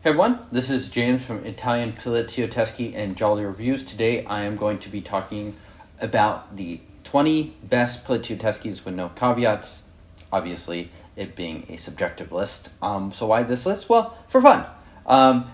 Hey everyone, this is James from Italian Poliziotteschi and Jolly Reviews. Today I am going to be talking about the 20 best Poliziotteschi's with no caveats, obviously it being a subjective list. So why this list? Well, for fun.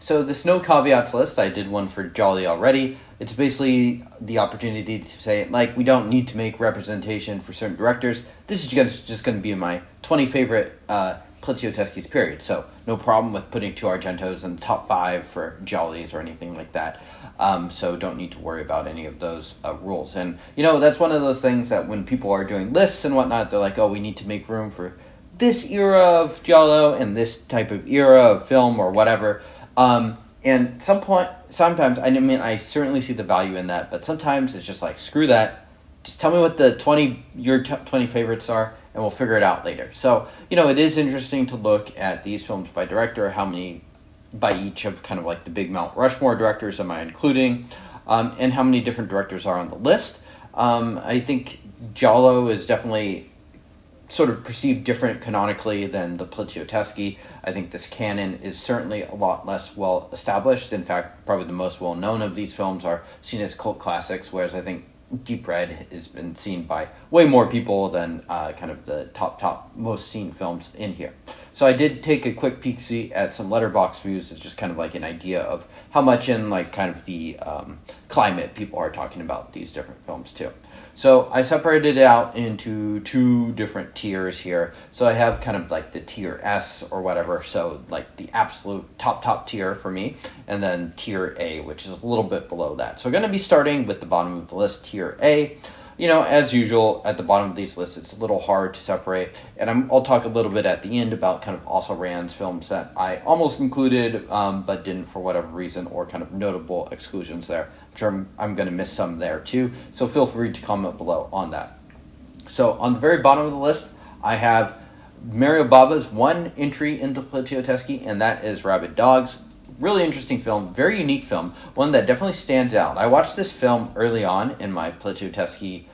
So this no caveats list, I did one for Jolly already. It's basically the opportunity to say, like, we don't need to make representation for certain directors. This is just going to be my 20 favorite Poliziotteschi's period. So no problem with putting two Argentos in the top 5 for Jollies or anything like that. So don't need to worry about any of those rules. And, that's one of those things that when people are doing lists and whatnot, they're like, oh, we need to make room for this era of Giallo and this type of era of film or whatever. And sometimes, I certainly see the value in that, but sometimes it's just like, screw that. Just tell me what your top 20 favorites are, and we'll figure it out later. So, it is interesting to look at these films by director, how many by each of kind of like the big Mount Rushmore directors am I including, and how many different directors are on the list. I think Giallo is definitely sort of perceived different canonically than the Poliziotteschi. I think this canon is certainly a lot less well established. In fact, probably the most well known of these films are seen as cult classics, whereas I think Deep Red has been seen by way more people than kind of the top most seen films in here. So I did take a quick peek at some Letterboxd views. It's just kind of like an idea of how much in like kind of the climate people are talking about these different films too. So I separated it out into 2 different tiers here. So I have kind of like the tier S or whatever, so like the absolute top tier for me, and then tier A, which is a little bit below that. So we're going to be starting with the bottom of the list, tier A. As usual, at the bottom of these lists, it's a little hard to separate, and I'll talk a little bit at the end about kind of also Rand's films that I almost included, but didn't for whatever reason, or kind of notable exclusions there. I'm sure I'm going to miss some there too, so feel free to comment below on that. So on the very bottom of the list, I have Mario Bava's one entry into Poliziotteschi, and that is Rabid Dogs. Really interesting film, very unique film, one that definitely stands out. I watched this film early on in my Poliziotteschi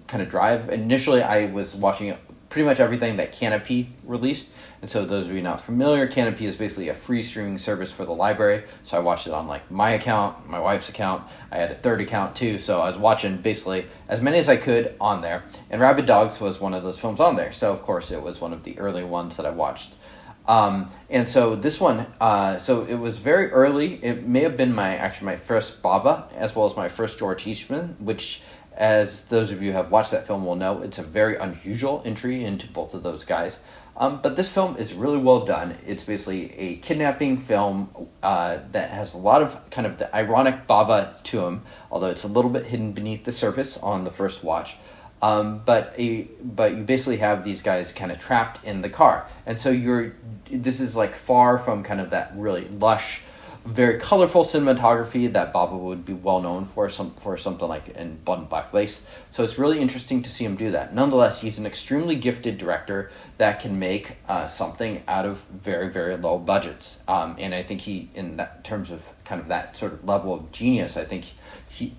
kind of drive. Initially, I was watching pretty much everything that Canopy released, and so those of you not familiar, Canopy is basically a free streaming service for the library, so I watched it on like my account, my wife's account. I had a third account too, so I was watching basically as many as I could on there, and Rabid Dogs was one of those films on there, so of course it was one of the early ones that I watched. And so this one, so it was very early. It may have been my first Bava, as well as my first George Eastman, which, as those of you who have watched that film will know, it's a very unusual entry into both of those guys. But this film is really well done. It's basically a kidnapping film that has a lot of kind of the ironic Bava to him, although it's a little bit hidden beneath the surface on the first watch. But you basically have these guys kind of trapped in the car, and so this is like far from kind of that really lush, very colorful cinematography that Bava would be well known for something like in Blood and Black Lace. So it's really interesting to see him do that. Nonetheless, he's an extremely gifted director that can make something out of very, very low budgets. And I think he, in that terms of kind of that sort of level of genius, I think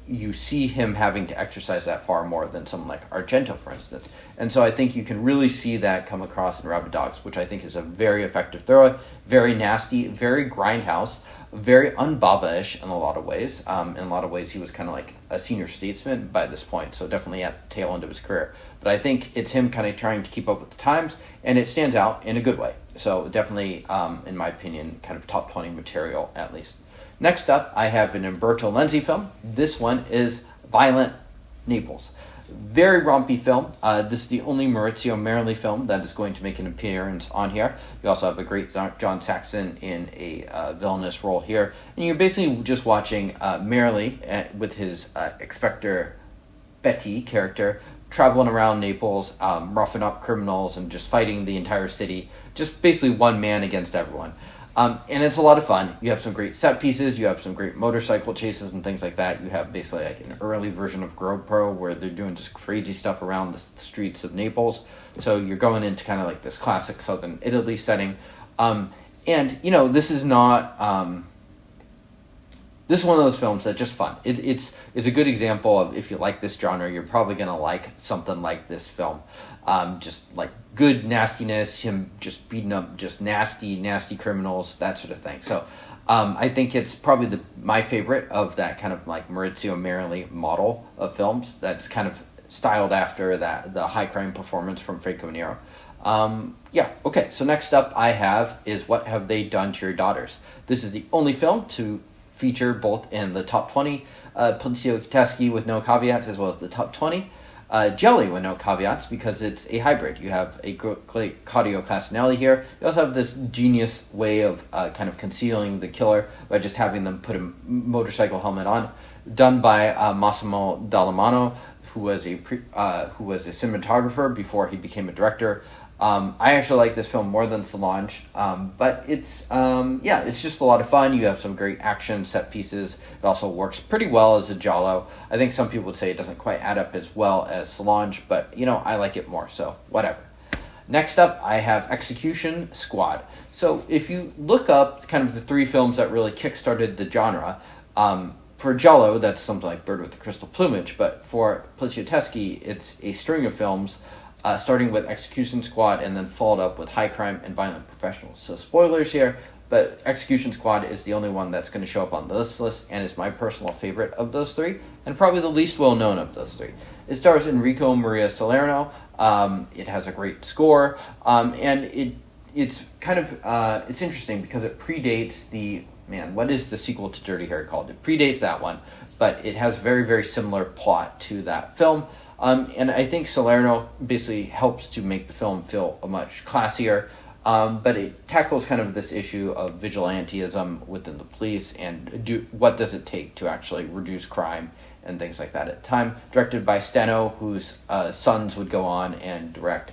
you see him having to exercise that far more than someone like Argento, for instance. And so I think you can really see that come across in Rabid Dogs, which I think is a very effective throw, very nasty, very grindhouse, very un-Bava-ish in a lot of ways. In a lot of ways, he was kind of like a senior statesman by this point, so definitely at the tail end of his career. But I think it's him kind of trying to keep up with the times, and it stands out in a good way. So definitely, in my opinion, kind of top 20 material, at least. Next up, I have an Umberto Lenzi film. This one is Violent Naples. Very rompy film. This is the only Maurizio Merli film that is going to make an appearance on here. You also have a great John Saxon in a villainous role here. And you're basically just watching Merli with his Inspector Betty character traveling around Naples, roughing up criminals and just fighting the entire city. Just basically one man against everyone. And it's a lot of fun. You have some great set pieces, you have some great motorcycle chases and things like that. You have basically like an early version of GoPro where they're doing just crazy stuff around the streets of Naples. So you're going into kind of like this classic Southern Italy setting. And, this is not... this is one of those films that's just fun. It's a good example of, if you like this genre, you're probably going to like something like this film. Just like good nastiness, him just beating up just nasty criminals, that sort of thing. So I think it's probably my favorite of that kind of like Maurizio Merli model of films that's kind of styled after the high crime performance from Franco Nero. Okay, so next up I have is What Have They Done to Your Daughters? This is the only film to feature both in the top 20 Poliziotteschi with no caveats, as well as the top 20 Jelly with no caveats, because it's a hybrid. You have a great Claudio Castanelli here. You also have this genius way of kind of concealing the killer by just having them put a motorcycle helmet on, done by Massimo Dallamano, who was a cinematographer before he became a director. I actually like this film more than Solange, but it's just a lot of fun. You have some great action set pieces. It also works pretty well as a giallo. I think some people would say it doesn't quite add up as well as Solange, but I like it more, so whatever. Next up, I have Execution Squad. So if you look up kind of the three films that really kickstarted the genre, for giallo, that's something like Bird with the Crystal Plumage, but for Poliziotteschi, it's a string of films starting with Execution Squad and then followed up with High Crime and Violent Professionals. So spoilers here, but Execution Squad is the only one that's going to show up on this list and is my personal favorite of those three, and probably the least well-known of those three. It stars Enrico Maria Salerno. It has a great score, and it's kind of it's interesting because it predates what is the sequel to Dirty Harry called? It predates that one, but it has very, very similar plot to that film. And I think Salerno basically helps to make the film feel much classier, but it tackles kind of this issue of vigilantism within the police and what does it take to actually reduce crime and things like that at the time. Directed by Steno, whose sons would go on and direct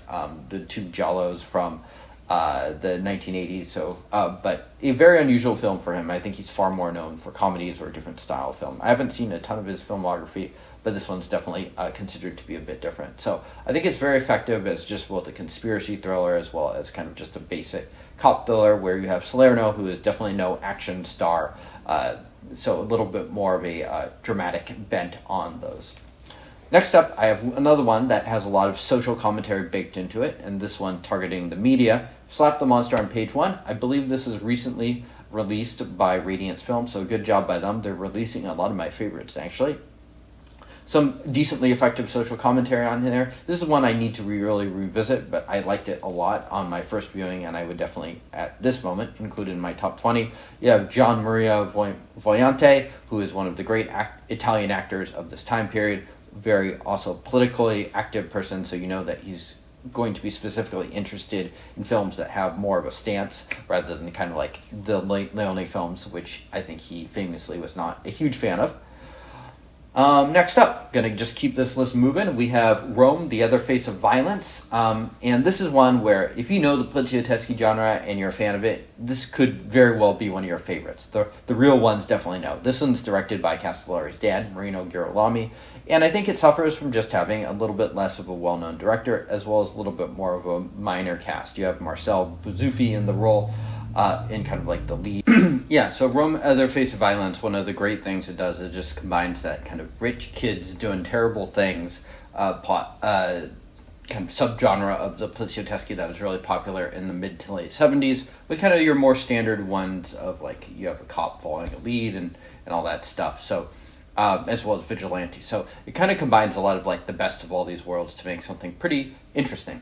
the two giallos from the 1980s. So, but a very unusual film for him. I think he's far more known for comedies or a different style film. I haven't seen a ton of his filmography, but this one's definitely considered to be a bit different. So I think it's very effective as just both a conspiracy thriller as well as kind of just a basic cop thriller, where you have Salerno, who is definitely no action star, so a little bit more of a dramatic bent on those. Next up, I have another one that has a lot of social commentary baked into it, and this one targeting the media. Slap the Monster on page 1. I believe this is recently released by Radiance Films, so good job by them. They're releasing a lot of my favorites, actually. Some decently effective social commentary on there. This is one I need to really revisit, but I liked it a lot on my first viewing, and I would definitely, at this moment, include it in my top 20. You have Gian Maria Vogliante, who is one of the great Italian actors of this time period. Very also politically active person, so you know that he's going to be specifically interested in films that have more of a stance rather than kind of like the Leone films, which I think he famously was not a huge fan of. Next up, gonna just keep this list moving. We have Rome, The Other Face of Violence, and this is one where if you know the Poliziotteschi genre and you're a fan of it, this could very well be one of your favorites. The real ones definitely know. This one's directed by Castellari's dad, Marino Girolami, and I think it suffers from just having a little bit less of a well-known director as well as a little bit more of a minor cast. You have Marcel Buzuffi in the role, in kind of like the lead. Yeah, so Rome, Other Face of Violence, one of the great things it does, it just combines that kind of rich kids doing terrible things plot, kind of subgenre of the Poliziotteschi that was really popular in the mid to late 70s, with kind of your more standard ones of like you have a cop following a lead and all that stuff. So as well as vigilante. So it kind of combines a lot of like the best of all these worlds to make something pretty interesting.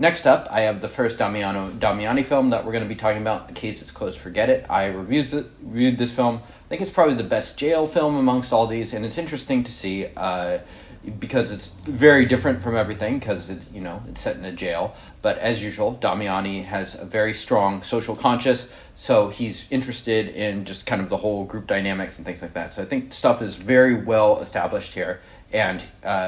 Next up, I have the first Damiani film that we're going to be talking about. The Case is Closed, Forget It. I reviewed this film. I think it's probably the best jail film amongst all these, and it's interesting to see because it's very different from everything because it's set in a jail. But as usual, Damiani has a very strong social conscience, so he's interested in just kind of the whole group dynamics and things like that. So I think stuff is very well established here. And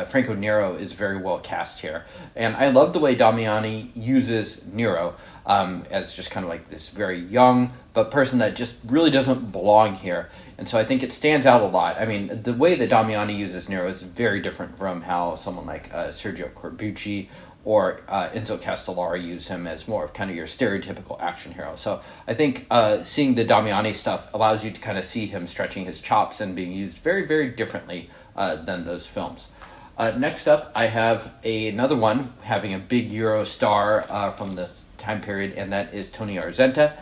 Franco Nero is very well cast here. And I love the way Damiani uses Nero as just kind of like this very young but person that just really doesn't belong here. And so I think it stands out a lot. I mean, the way that Damiani uses Nero is very different from how someone like Sergio Corbucci or Enzo Castellari use him as more of kind of your stereotypical action hero. So I think seeing the Damiani stuff allows you to kind of see him stretching his chops and being used very, very differently than those films. Next up, I have another one having a big Euro star from this time period, and that is Tony Arzenta.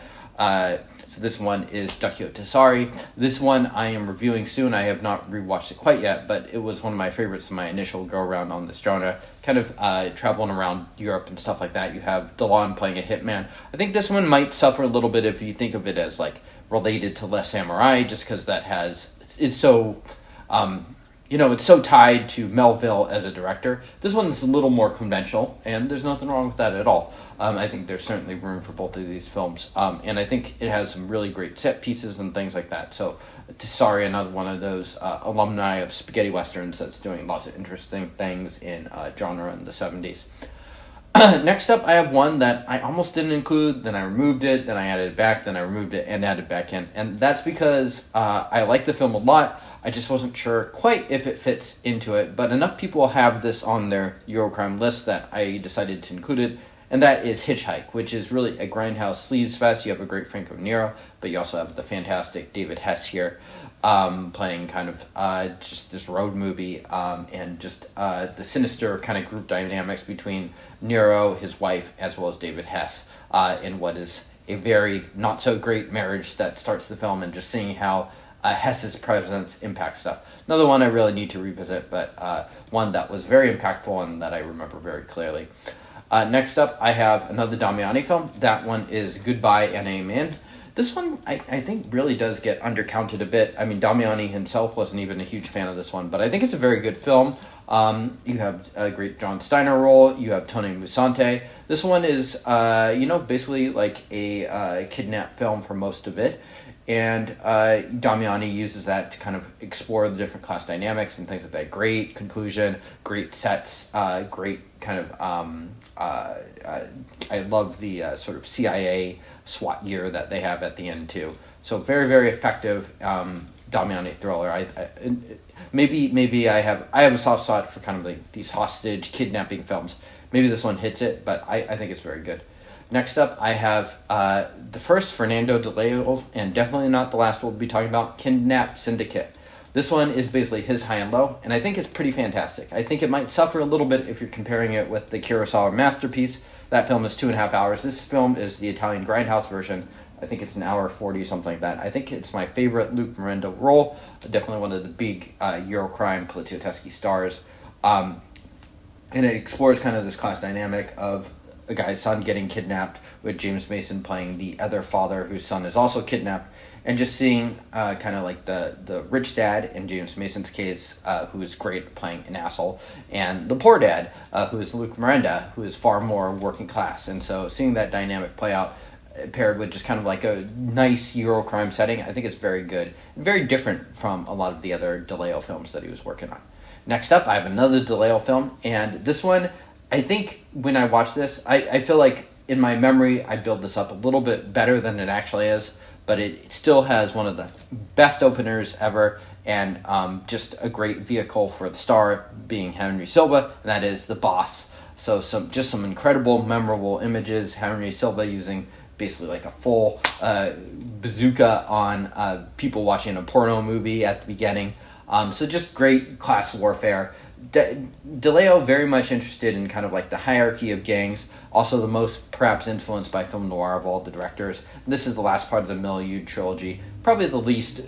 So this one is Duccio Tesari. This one I am reviewing soon. I have not rewatched it quite yet, but it was one of my favorites in my initial go-around on this genre. Kind of traveling around Europe and stuff like that. You have Delon playing a hitman. I think this one might suffer a little bit if you think of it as like related to Les Samurai, just because that it's so... it's so tied to Melville as a director. This one's a little more conventional, and there's nothing wrong with that at all. I think there's certainly room for both of these films, and I think it has some really great set pieces and things like that. So, Tesari, another one of those alumni of spaghetti westerns that's doing lots of interesting things in genre in the 70s. Next up, I have one that I almost didn't include, then I removed it, then I added it back, then I removed it and added it back in. And that's because I like the film a lot. I just wasn't sure quite if it fits into it, but enough people have this on their Eurocrime list that I decided to include it, and that is Hitch Hike, which is really a grindhouse sleaze fest. You have a great Franco Nero, but you also have the fantastic David Hess here, playing kind of just this road movie, and just the sinister kind of group dynamics between Nero, his wife, as well as David Hess, in what is a very not so great marriage that starts the film, and just seeing how Hess's presence impacts stuff. Another one I really need to revisit, but one that was very impactful and that I remember very clearly. Next up, I have another Damiani film. That one is Goodbye and Amen. This one, I think, really does get undercounted a bit. I mean, Damiani himself wasn't even a huge fan of this one, but I think it's a very good film. You have a great John Steiner role. You have Tony Musante. This one is, basically like a kidnap film for most of it. And Damiani uses that to kind of explore the different class dynamics and things like that. Great conclusion, great sets, great kind of... I love the sort of CIA SWAT gear that they have at the end too. So very, very effective Damiani thriller. Maybe I have a soft spot for kind of like these hostage kidnapping films. Maybe this one hits it, but I think it's very good. Next up, I have the first Fernando de Leo, and definitely not the last we'll be talking about, Kidnap Syndicate. This one is basically his high and low, and I think it's pretty fantastic. I think it might suffer a little bit if you're comparing it with the Kurosawa masterpiece. That film is 2.5 hours. This film is the Italian Grindhouse version. I think it's an hour 40, something like that. I think it's my favorite Luke Miranda role. Definitely one of the big Eurocrime Poliziotteschi stars. And it explores kind of this class dynamic of a guy's son getting kidnapped, with James Mason playing the other father whose son is also kidnapped, and just seeing kind of like the rich dad in James Mason's case, who is great at playing an asshole, and the poor dad, who is Luke Miranda, who is far more working class. And so seeing that dynamic play out, paired with just kind of like a nice Eurocrime setting, I think it's very good, and very different from a lot of the other De Leo films that he was working on. Next up, I have another De Leo film, and this one, I think when I watch this, I feel like in my memory I build this up a little bit better than it actually is, but it still has one of the best openers ever, and just a great vehicle for the star being Henry Silva, and that is The Boss. So some incredible, memorable images. Henry Silva using basically like a full bazooka on people watching a porno movie at the beginning. So just great class warfare. De Leo very much interested in kind of like the hierarchy of gangs, also the most perhaps influenced by film noir of all the directors. This is the last part of the Milieu trilogy, probably the least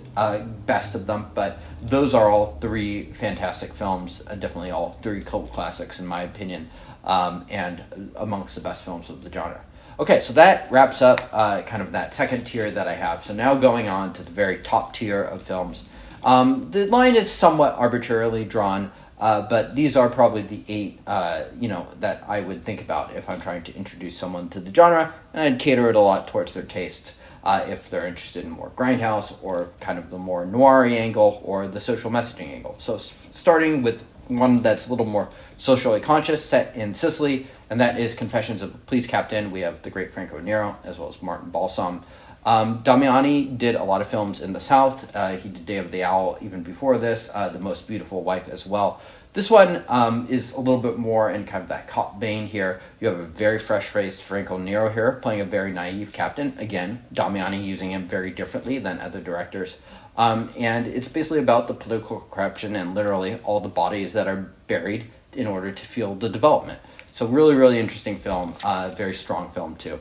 best of them, but those are all three fantastic films, definitely all three cult classics in my opinion, and amongst the best films of the genre. Okay, so that wraps up kind of that second tier that I have. So now going on to the very top tier of films. The line is somewhat arbitrarily drawn, but these are probably the 8, that I would think about if I'm trying to introduce someone to the genre, and I'd cater it a lot towards their taste, if they're interested in more grindhouse, or kind of the more noir-y angle, or the social messaging angle. So starting with one that's a little more socially conscious, set in Sicily, and that is Confessions of a Police Captain. We have the great Franco Nero, as well as Martin Balsam. Damiani did a lot of films in the South. He did Day of the Owl even before this, The Most Beautiful Wife as well. This one is a little bit more in kind of that cop vein here. You have a very fresh-faced Franco Nero here, playing a very naive captain. Again, Damiani using him very differently than other directors. And it's basically about the political corruption and literally all the bodies that are buried in order to fuel the development. So really, really interesting film. Very strong film, too.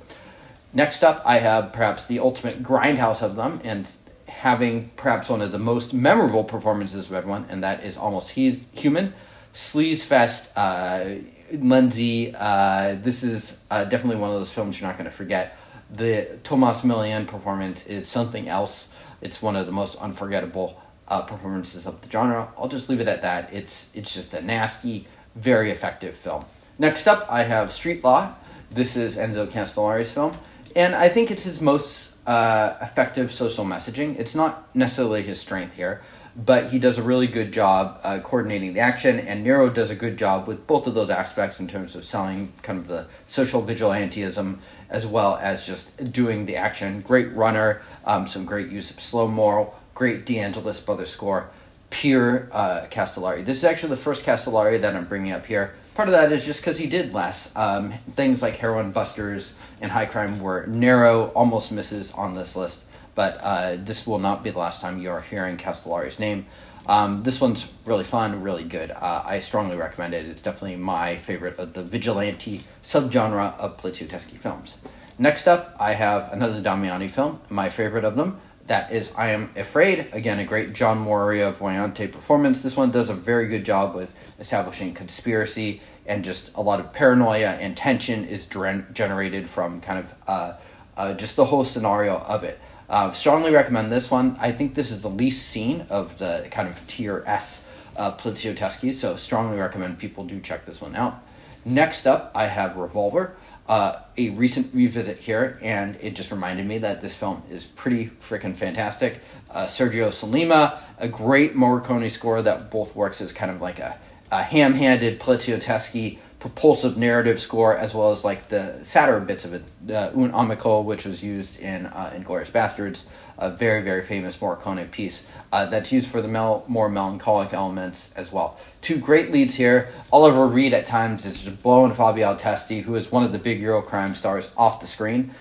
Next up, I have perhaps the ultimate grindhouse of them, and having perhaps one of the most memorable performances of everyone, and that is Almost Human. Sleaze Fest, Lindsay, this is definitely one of those films you're not going to forget. The Thomas Millian performance is something else. It's one of the most unforgettable performances of the genre. I'll just leave it at that. It's just a nasty, very effective film. Next up, I have Street Law. This is Enzo Castellari's film, and I think it's his most effective social messaging. It's not necessarily his strength here, but he does a really good job coordinating the action, and Nero does a good job with both of those aspects in terms of selling kind of the social vigilantism as well as just doing the action. Great runner, some great use of slow-mo, great DeAngelis Brothers score, pure Castellari. This is actually the first Castellari that I'm bringing up here. Part of that is just because he did less. Things like Heroin Busters and High Crime were narrow, almost misses on this list, but this will not be the last time you are hearing Castellari's name. This one's really fun, really good. I strongly recommend it. It's definitely my favorite of the vigilante subgenre of Poliziotteschi films. Next up, I have another Damiani film, my favorite of them. That is I Am Afraid. Again, a great John Moria Voyante performance. This one does a very good job with establishing conspiracy, and just a lot of paranoia and tension is generated from kind of just the whole scenario of it. Strongly recommend this one. I think this is the least seen of the kind of tier S Poliziotteschi, so strongly recommend people do check this one out. Next up, I have Revolver, a recent revisit here, and it just reminded me that this film is pretty freaking fantastic. Sergio Salima, a great Morricone score that both works as kind of like a ham-handed Poliziotteschi propulsive narrative score, as well as like the sadder bits of it. Un Amico, which was used in Inglourious Bastards, a very, very famous Morricone piece that's used for the more melancholic elements as well. Two great leads here. Oliver Reed at times is just blowing Fabio Testi, who is one of the big Eurocrime stars, off the screen.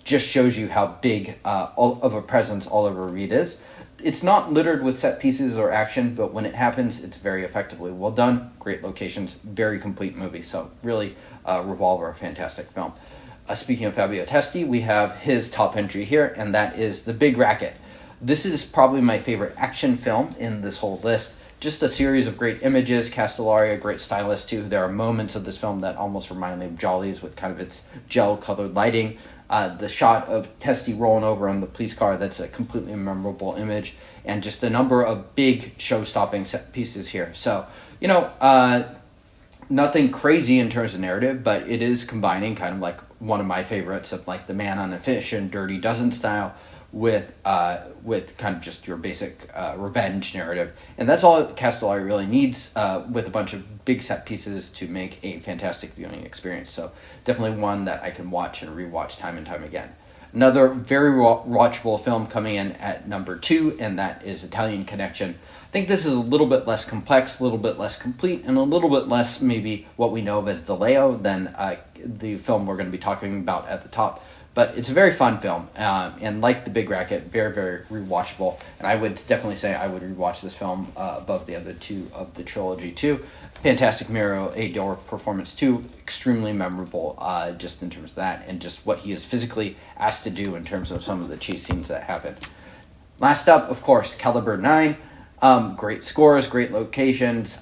Just shows you how big of a presence Oliver Reed is. It's not littered with set pieces or action, but when it happens, it's very effectively well done. Great locations, very complete movie. So really, Revolver, a fantastic film. Speaking of Fabio Testi, we have his top entry here, and that is The Big Racket. This is probably my favorite action film in this whole list. Just a series of great images. Castellari, a great stylist too. There are moments of this film that almost remind me of Jolly's with kind of its gel-colored lighting. The shot of Testi rolling over on the police car, that's a completely memorable image, and just a number of big show-stopping set pieces here. So, nothing crazy in terms of narrative, but it is combining kind of like one of my favorites of like The Man on a Fish and Dirty Dozen style with kind of just your basic revenge narrative. And that's all Castellari really needs with a bunch of big set pieces to make a fantastic viewing experience. So definitely one that I can watch and rewatch time and time again. Another very watchable film coming in at number 2, and that is Italian Connection. I think this is a little bit less complex, a little bit less complete, and a little bit less maybe what we know of as DeLeo than the film we're going to be talking about at the top. But it's a very fun film, and like The Big Racket, very, very rewatchable. And I would definitely say I would rewatch this film above the other two of the trilogy too. Fantastic Miro Ador performance too, extremely memorable just in terms of that, and just what he is physically asked to do in terms of some of the chase scenes that happen. Last up, of course, Caliber 9. Great scores, great locations.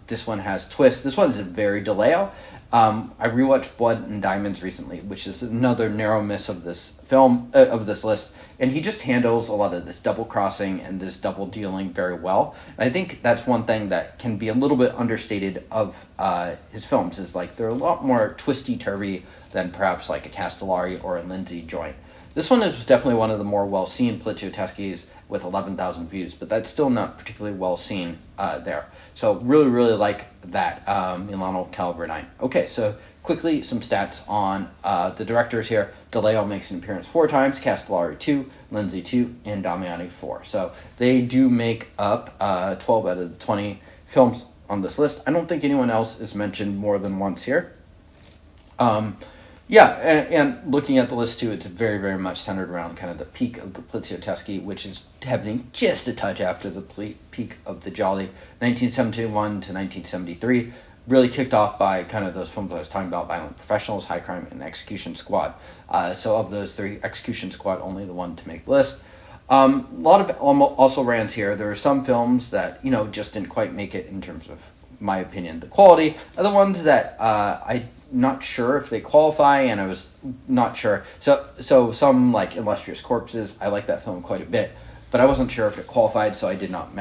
This one has twists. This one's a very DeLeo. I rewatched Blood and Diamonds recently, which is another narrow miss of this film, of this list, and he just handles a lot of this double crossing and this double dealing very well. And I think that's one thing that can be a little bit understated of his films, is like they're a lot more twisty-turvy than perhaps like a Castellari or a Lindsay joint. This one is definitely one of the more well-seen Poliziotteschi's with 11,000 views, but that's still not particularly well-seen there. So really, really like that Milano Caliber 9. Okay, so quickly some stats on the directors here. DeLeo makes an appearance 4 times, Castellari 2, Lindsay 2, and Damiani 4. So they do make up 12 out of the 20 films on this list. I don't think anyone else is mentioned more than once here. And looking at the list too, it's very, very much centered around kind of the peak of the Poliziotteschi, which is happening just a touch after the peak of the Jolly, 1971 to 1973. really kicked off by kind of those films I was talking about, Violent Professionals, High Crime, and Execution Squad. So of those three, Execution Squad only the one to make the list. A lot of also rans here. There are some films that, just didn't quite make it in terms of, my opinion, the quality. Other ones that I'm not sure if they qualify, and I was not sure. So some, like Illustrious Corpses, I like that film quite a bit, but I wasn't sure if it qualified, so I did not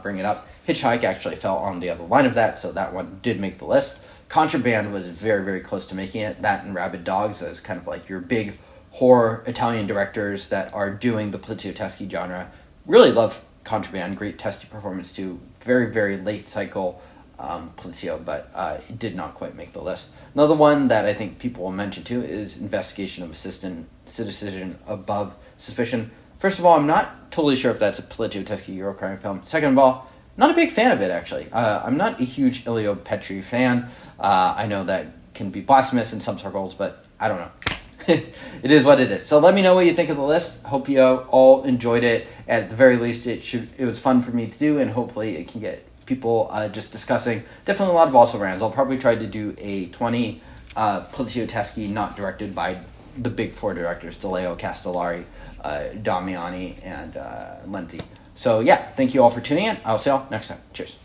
bring it up. Hitch Hike actually fell on the other line of that, so that one did make the list. Contraband was very, very close to making it. That and Rabid Dogs as kind of like your big horror Italian directors that are doing the Poliziotteschi genre. Really love Contraband. Great Testi performance too. Very, very late cycle Polizio, but it did not quite make the list. Another one that I think people will mention too is Investigation of Citizen Above Suspicion. First of all, I'm not totally sure if that's a Poliziotteschi Eurocrime film. Second of all, not a big fan of it, actually. I'm not a huge Elio Petri fan. I know that can be blasphemous in some circles, but I don't know. It is what it is. So let me know what you think of the list. Hope you all enjoyed it. At the very least, it was fun for me to do, and hopefully it can get people just discussing. Definitely a lot of also rans. I'll probably try to do a 20 Poliziotteschi not directed by the big four directors, DeLeo, Castellari, Damiani, and Lenzi. So yeah, thank you all for tuning in. I'll see y'all next time. Cheers.